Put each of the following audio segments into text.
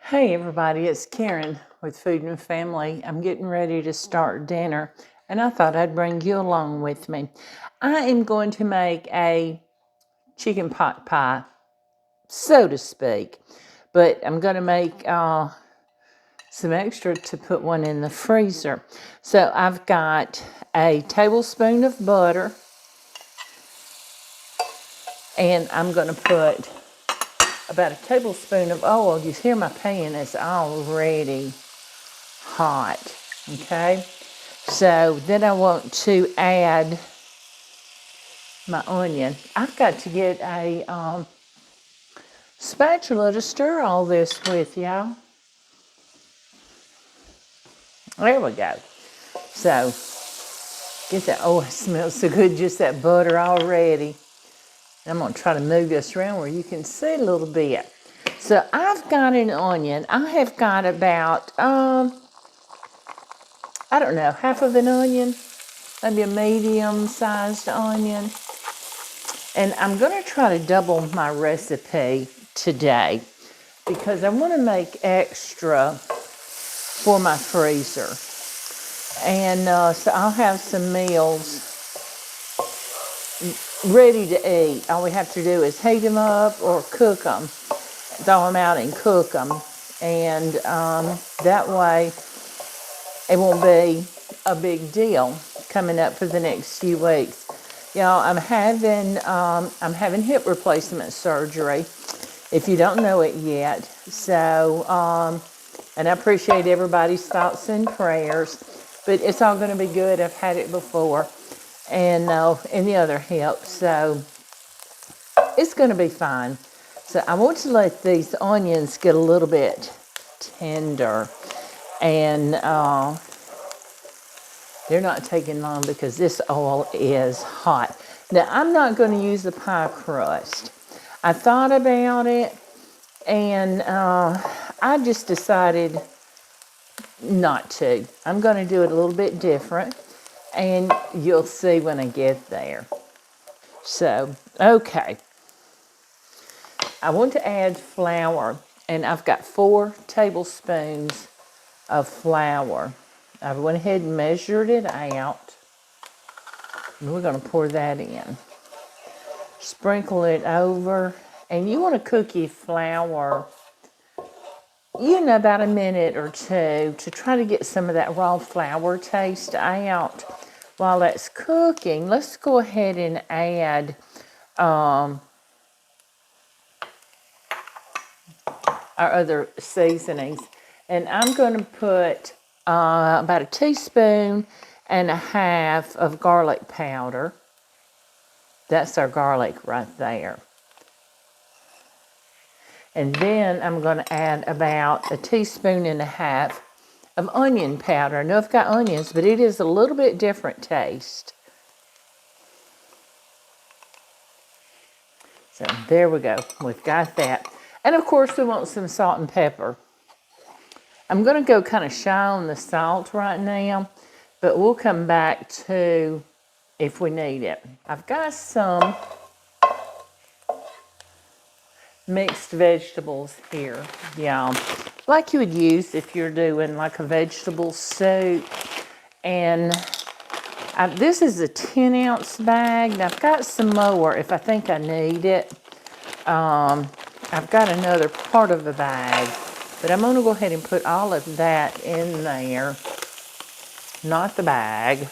Hey everybody, it's Karen with Food and Family. I'm getting ready to start dinner and I thought I'd bring you along with me. I am going to make a chicken pot pie, so to speak, but I'm going to make some extra to put one in the freezer. So I've got a tablespoon of butter and I'm going to put about a tablespoon of oil. You hear my pan is already hot, okay? So then I want to add my onion. I've got to get a spatula to stir all this with, y'all. There we go. So get that. Oh, it smells so good, just that butter already. I'm going to try to move this around where you can see a little bit. So I've got an onion. I have got about, I don't know, half of an onion, maybe a medium-sized onion. And I'm going to try to double my recipe today because I want to make extra for my freezer. And so I'll have some meals ready to eat. All we have to do is heat them up or cook them, thaw them out and cook them. And that way it won't be a big deal coming up for the next few weeks. Y'all, I'm having hip replacement surgery, if you don't know it yet. So, and I appreciate everybody's thoughts and prayers, but it's all going to be good. I've had it before, and in the other hip, so it's going to be fine. So I want to let these onions get a little bit tender, and they're not taking long because this oil is hot. Now, I'm not going to use the pie crust. I thought about it, and I just decided not to. I'm going to do it a little bit different, and you'll see when I get there. So, okay. I want to add flour, and I've got 4 tablespoons of flour. I went ahead and measured it out. And we're going to pour that in. Sprinkle it over. And you want to cook your flour, about a minute or two to try to get some of that raw flour taste out. While that's cooking, let's go ahead and add our other seasonings. And I'm going to put about a teaspoon and a half of garlic powder. That's our garlic right there. And then I'm going to add about a teaspoon and a half of onion powder. I know I've got onions, but it is a little bit different taste. So there we go. We've got that. And of course we want some salt and pepper. I'm going to go kind of shy on the salt right now, but we'll come back to if we need it. I've got some mixed vegetables here, y'all, like you would use if you're doing like a vegetable soup. And this is a 10-ounce bag. Now I've got some more if I think I need it. I've got another part of the bag, but I'm going to go ahead and put all of that in there, not the bag,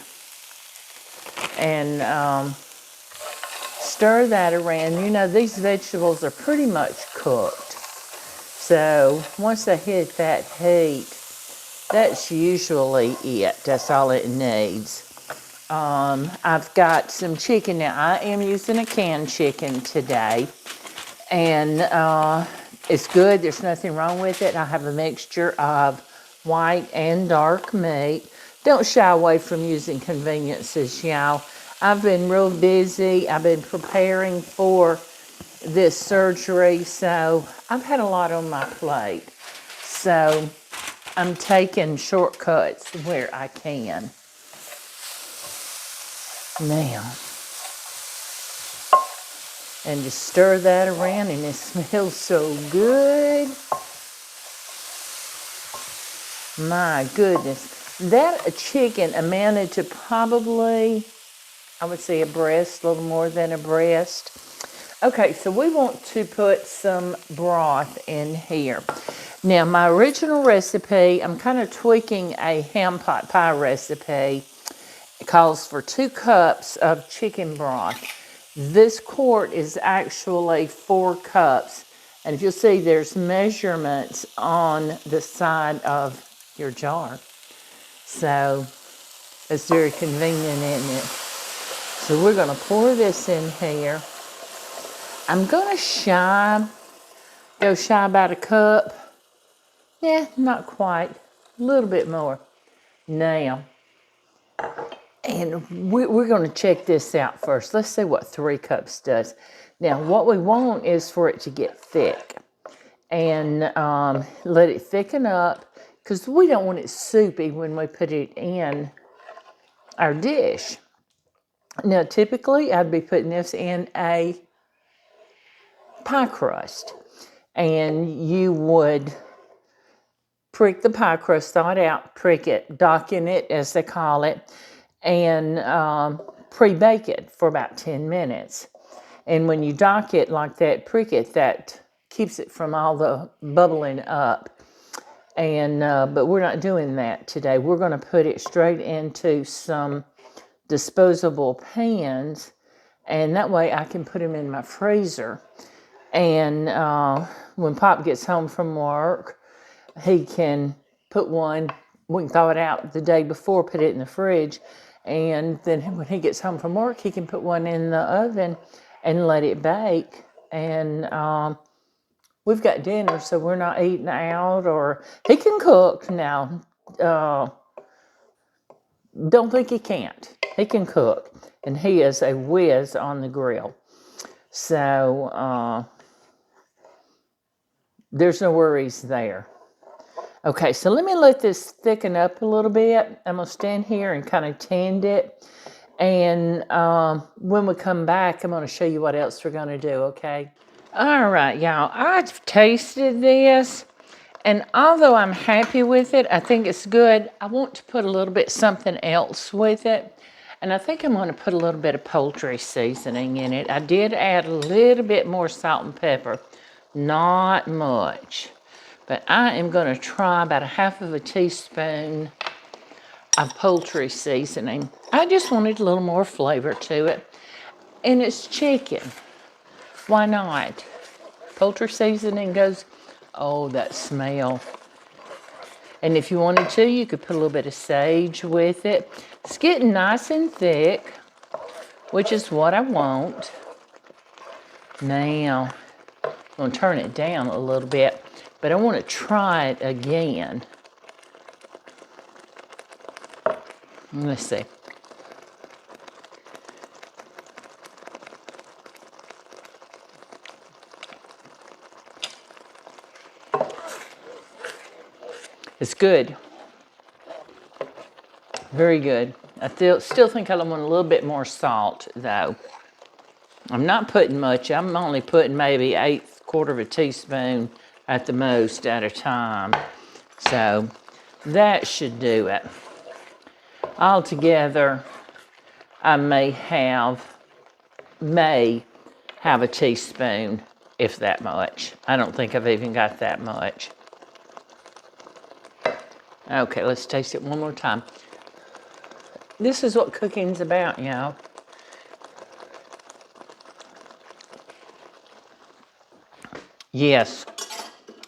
and stir that around. These vegetables are pretty much cooked. So once they hit that heat, that's usually it. That's all it needs. I've got some chicken. Now, I am using a canned chicken today. And it's good. There's nothing wrong with it. I have a mixture of white and dark meat. Don't shy away from using conveniences, y'all. I've been real busy. I've been preparing for this surgery, so I've had a lot on my plate. So I'm taking shortcuts where I can. Now, and just stir that around, and it smells so good. My goodness. That chicken amounted to probably, I would say, a breast, a little more than a breast. Okay, so we want to put some broth in here. Now, my original recipe, I'm kind of tweaking a ham pot pie recipe. It calls for 2 cups of chicken broth. This quart is actually 4 cups. And if you'll see, there's measurements on the side of your jar. So it's very convenient, isn't it? So we're going to pour this in here. I'm going to go shy about a cup. Yeah, not quite. A little bit more. Now, and we're going to check this out first. Let's see what 3 cups does. Now, what we want is for it to get thick. And let it thicken up, because we don't want it soupy when we put it in our dish. Now, typically, I'd be putting this in a pie crust. And you would prick the pie crust, thaw it out, prick it, docken it, as they call it, and pre-bake it for about 10 minutes. And when you dock it like that, prick it, that keeps it from all the bubbling up. And but we're not doing that today. We're going to put it straight into some disposable pans, and that way I can put them in my freezer. And when Pop gets home from work, he can put one, we can thaw it out the day before, put it in the fridge, and then when he gets home from work, he can put one in the oven and let it bake. And we've got dinner, so we're not eating out, or he can cook now. Don't think he can't. He can cook, and he is a whiz on the grill. So there's no worries there. Okay, so let me let this thicken up a little bit. I'm going to stand here and kind of tend it. And when we come back, I'm going to show you what else we're going to do, okay? All right, y'all. I've tasted this. And although I'm happy with it, I think it's good, I want to put a little bit something else with it. And I think I'm going to put a little bit of poultry seasoning in it. I did add a little bit more salt and pepper. Not much. But I am going to try about a half of a teaspoon of poultry seasoning. I just wanted a little more flavor to it. And it's chicken. Why not? Poultry seasoning goes, oh, that smell. And if you wanted to, you could put a little bit of sage with it. It's getting nice and thick, which is what I want. Now, I'm going to turn it down a little bit, but I want to try it again. Let's see. It's good. Very good. I still think I want a little bit more salt, though. I'm not putting much. I'm only putting maybe 1/4 of a teaspoon at the most at a time. So that should do it. Altogether, I may have a teaspoon, if that much. I don't think I've even got that much. Okay, let's taste it one more time. This is what cooking's about, y'all. Yes,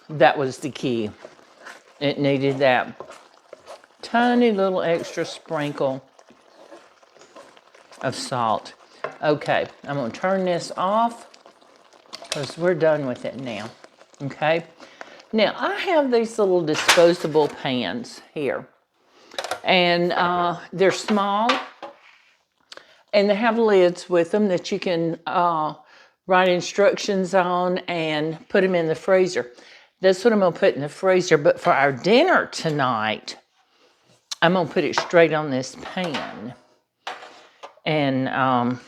that was the key. It needed that tiny little extra sprinkle of salt. Okay, I'm going to turn this off because we're done with it now. Okay, now I have these little disposable pans here, and they're small, and they have lids with them that you can write instructions on and put them in the freezer. That's what I'm going to put in the freezer. But for our dinner tonight, I'm going to put it straight on this pan. And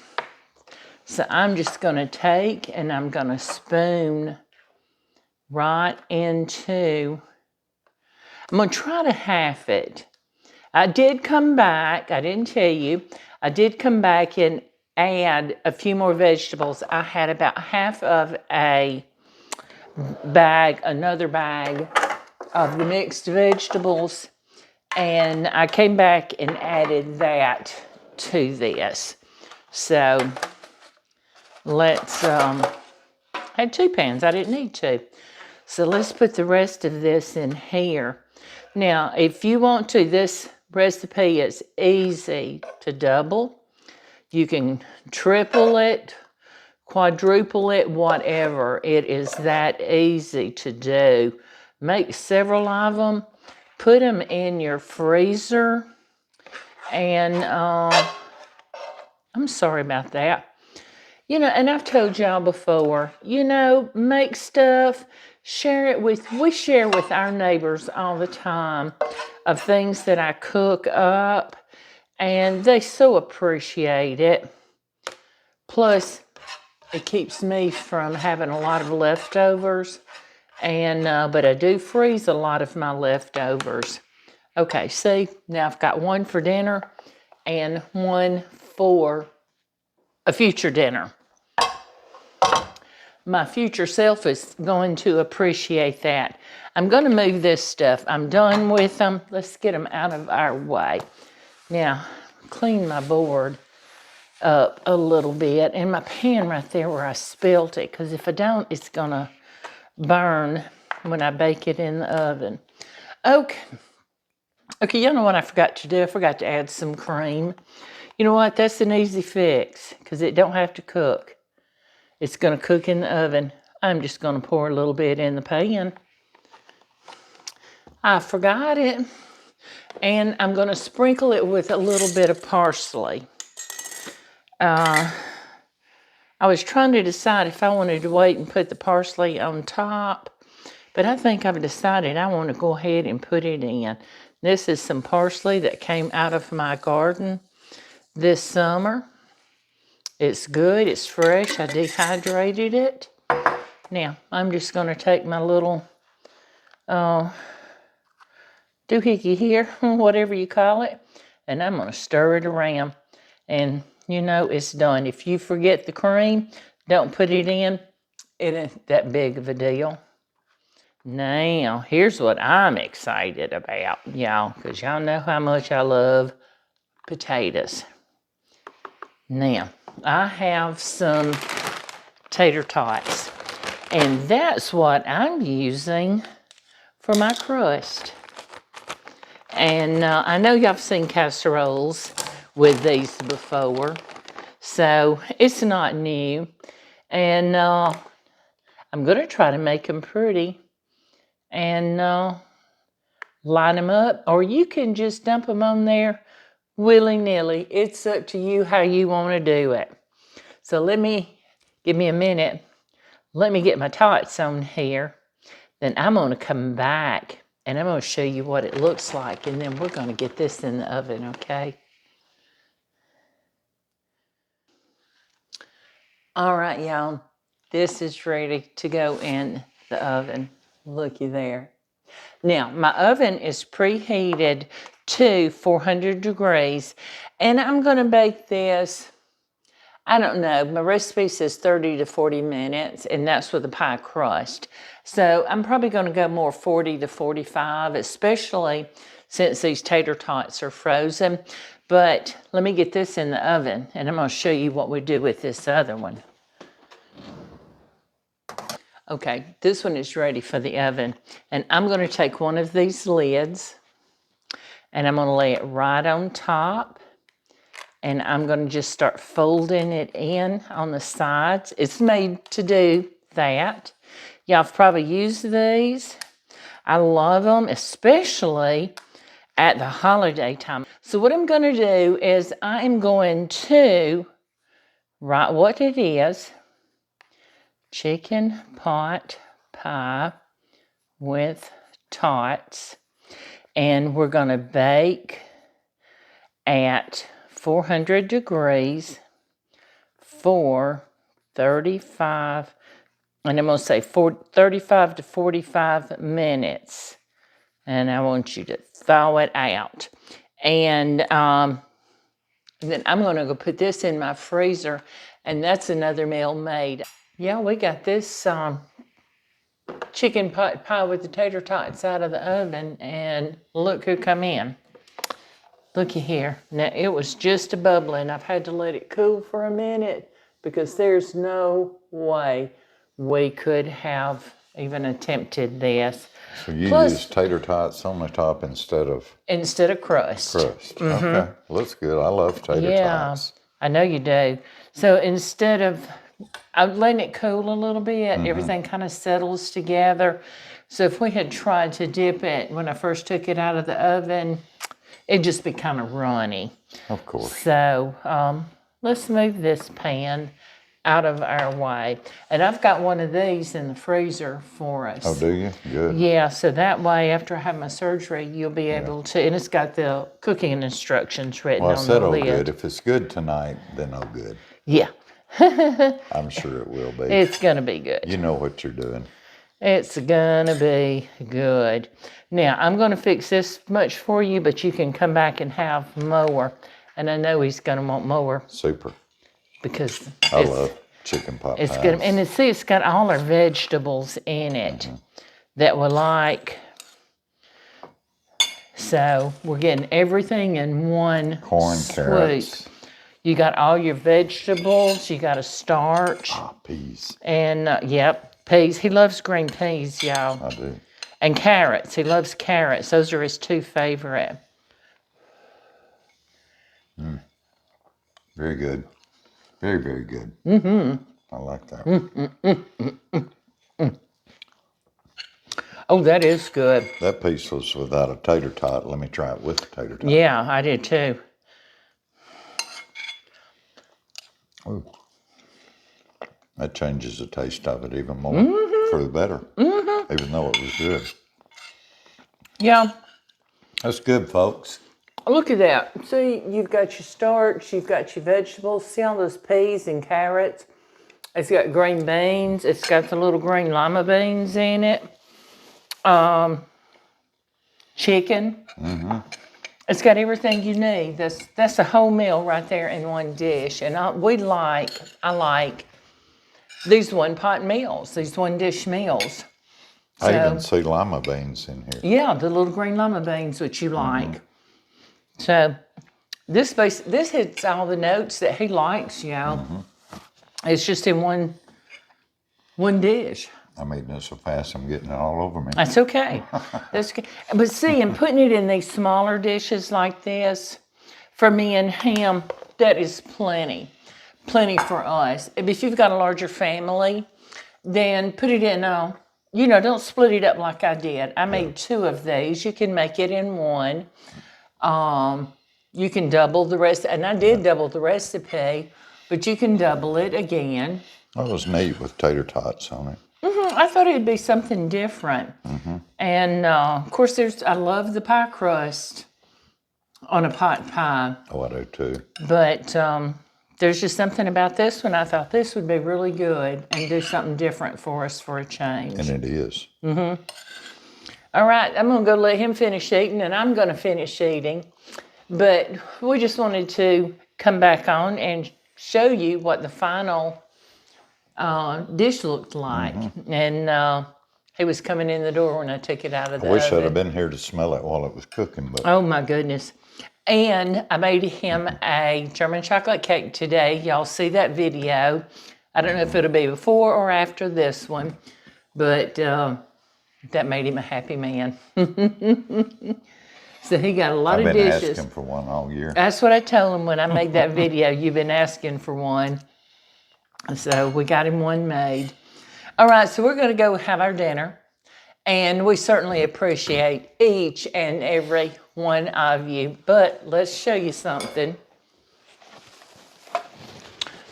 so I'm just going to take and I'm going to spoon right into. I'm going to try to half it. I did come back, I didn't tell you, I did come back and add a few more vegetables. I had about half of a bag, another bag of the mixed vegetables, and I came back and added that to this. So let's, I had 2 pans, I didn't need 2. So let's put the rest of this in here. Now, if you want to, this recipe is easy to double. You can triple it, quadruple it, whatever. It is that easy to do. Make several of them, put them in your freezer, and I'm sorry about that. You know, and I've told y'all before, you know, make stuff, we share with our neighbors all the time of things that I cook up, and they so appreciate it. Plus, it keeps me from having a lot of leftovers, and but I do freeze a lot of my leftovers. Okay, see, now I've got one for dinner and one for a future dinner. My future self is going to appreciate that. I'm going to move this stuff. I'm done with them. Let's get them out of our way. Now, clean my board up a little bit, and my pan right there where I spilt it, because if I don't, it's going to burn when I bake it in the oven. Okay, you know what I forgot to do? I forgot to add some cream. You know what? That's an easy fix, because it don't have to cook. It's going to cook in the oven. I'm just going to pour a little bit in the pan. I forgot it. And I'm going to sprinkle it with a little bit of parsley. I was trying to decide if I wanted to wait and put the parsley on top, but I think I've decided I want to go ahead and put it in. This is some parsley that came out of my garden this summer. It's good, it's fresh, I dehydrated it. Now, I'm just going to take my little doohickey here, whatever you call it, and I'm going to stir it around. And, you know, it's done. If you forget the cream, don't put it in. It ain't that big of a deal. Now, here's what I'm excited about, y'all, because y'all know how much I love potatoes. Now, I have some tater tots, and that's what I'm using for my crust. And I know y'all have seen casseroles with these before, so it's not new. And I'm going to try to make them pretty and line them up, or you can just dump them on there willy-nilly. It's up to you how you want to do it. So give me a minute. Let me get my tots on here. Then I'm going to come back and I'm going to show you what it looks like, and then we're going to get this in the oven, okay? All right, y'all. This is ready to go in the oven. Looky there. Now, my oven is preheated to 400 degrees, and I'm going to bake this, I don't know, my recipe says 30 to 40 minutes, and that's with a pie crust. So I'm probably going to go more 40 to 45, especially since these tater tots are frozen. But let me get this in the oven, and I'm going to show you what we do with this other one. Okay, this one is ready for the oven, and I'm going to take one of these lids, and I'm going to lay it right on top, and I'm going to just start folding it in on the sides. It's made to do that. Y'all have probably used these. I love them, especially at the holiday time. So what I'm going to do is I'm going to write what it is: chicken pot pie with tots, and we're going to bake at 400 degrees for 35, and I'm going to say 35 to 45 minutes. And I want you to thaw it out. And then I'm going to go put this in my freezer, and that's another meal made. Yeah, we got this chicken pot pie with the tater tots out of the oven, and look who come in. Looky here. Now, it was just a bubbling. I've had to let it cool for a minute because there's no way we could have even attempted this. So you use tater tots on the top instead of crust. Okay, well, that's good. I love tater tots. I know you do. So instead of, I'm letting it cool a little bit, everything kind of settles together. So if we had tried to dip it when I first took it out of the oven, it'd just be kind of runny. Of course. So let's move this pan out of our way. And I've got one of these in the freezer for us. Oh, do you? Good. Yeah, so that way after I have my surgery, you'll be able to, and it's got the cooking instructions written on the lid. Well, I said oh good. If it's good tonight, then oh good. Yeah. I'm sure it will be. It's going to be good. You know what you're doing. It's going to be good. Now, I'm going to fix this much for you, but you can come back and have more. And I know he's going to want more. Super. Because I love chicken pot pies. It's good. And it's got all our vegetables in it that we like. So we're getting everything in one corn, swoop. carrots. You got all your vegetables. You got a starch. Peas. And, peas. He loves green peas, y'all. I do. And carrots. He loves carrots. Those are his two favorite. Very good. Very, very good. I like that. Oh, that is good. That piece was without a tater tot. Let me try it with a tater tot. Yeah, I did too. Ooh. That changes the taste of it even more for the better, even though it was good. Yeah. That's good, folks. Look at that. See, you've got your starch, you've got your vegetables. See all those peas and carrots? It's got green beans. It's got the little green lima beans in it. Chicken. It's got everything you need. That's a whole meal right there in one dish. And I like these one-pot meals, these one-dish meals. I even see lima beans in here. Yeah, the little green lima beans, which you like. So this hits all the notes that he likes, It's just in one dish. I'm eating it so fast I'm getting it all over me. That's okay. That's okay. But see, and putting it in these smaller dishes like this, for me and him, that is plenty. Plenty for us. If you've got a larger family, then put it in don't split it up like I did. I made 2 of these. You can make it in one. You can double the rest, and I did double the recipe, but you can double it again. That was neat with tater tots on it. I thought it'd be something different. And of course, I love the pie crust on a pot pie. Oh, I do too. But there's just something about this one. I thought this would be really good and do something different for us for a change. And it is. All right, I'm going to go let him finish eating, and I'm going to finish eating. But we just wanted to come back on and show you what the final dish looked like. And he was coming in the door when I took it out of the oven. I wish I'd have been here to smell it while it was cooking. But oh, my goodness. And I made him a German chocolate cake today. Y'all see that video. I don't know if it'll be before or after this one, but that made him a happy man. So he got a lot of dishes. I've been asking for one all year. That's what I told him when I made that video. You've been asking for one. So we got him one made. All right, so we're going to go have our dinner. And we certainly appreciate each and every one of you. But let's show you something.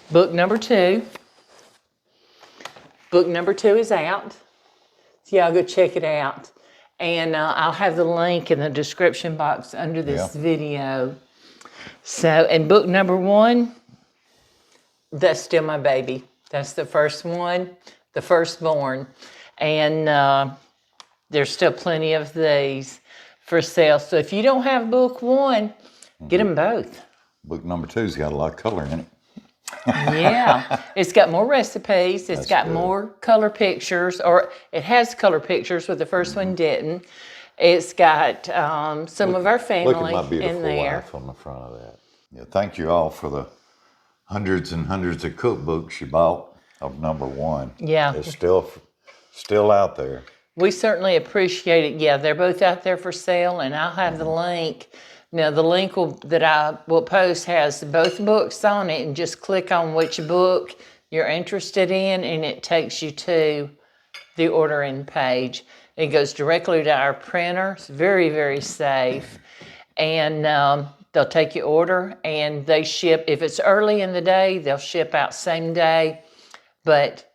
Book number 2. Book number 2 is out. So y'all go check it out. And I'll have the link in the description box under this video. So, and book number 1, that's still my baby. That's the first one, the firstborn. And There's still plenty of these for sale. So if you don't have book 1, get them both. Book number 2's got a lot of color in it. Yeah, it's got more recipes. It's That's got good. more color pictures, or it has color pictures, where the first one didn't. It's got some of our family Look at my beautiful in there. wife on the front of that. Yeah, thank you all for the hundreds and hundreds of cookbooks you bought of number 1. Yeah. It's still out there. We certainly appreciate it. Yeah, they're both out there for sale, and I'll have the link. Now, the link that I will post has both books on it, and just click on which book you're interested in, and it takes you to the ordering page. It goes directly to our printer. It's very, very safe. And they'll take your order, and they ship. If it's early in the day, they'll ship out same day, but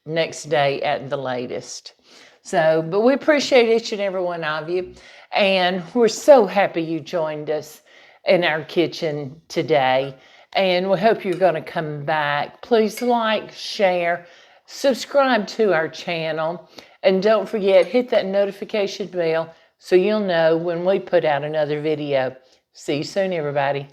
next day at the latest. So, but we appreciate each and every one of you. And we're so happy you joined us in our kitchen today. And we hope you're going to come back. Please like, share, subscribe to our channel. And don't forget, hit that notification bell so you'll know when we put out another video. See you soon, everybody.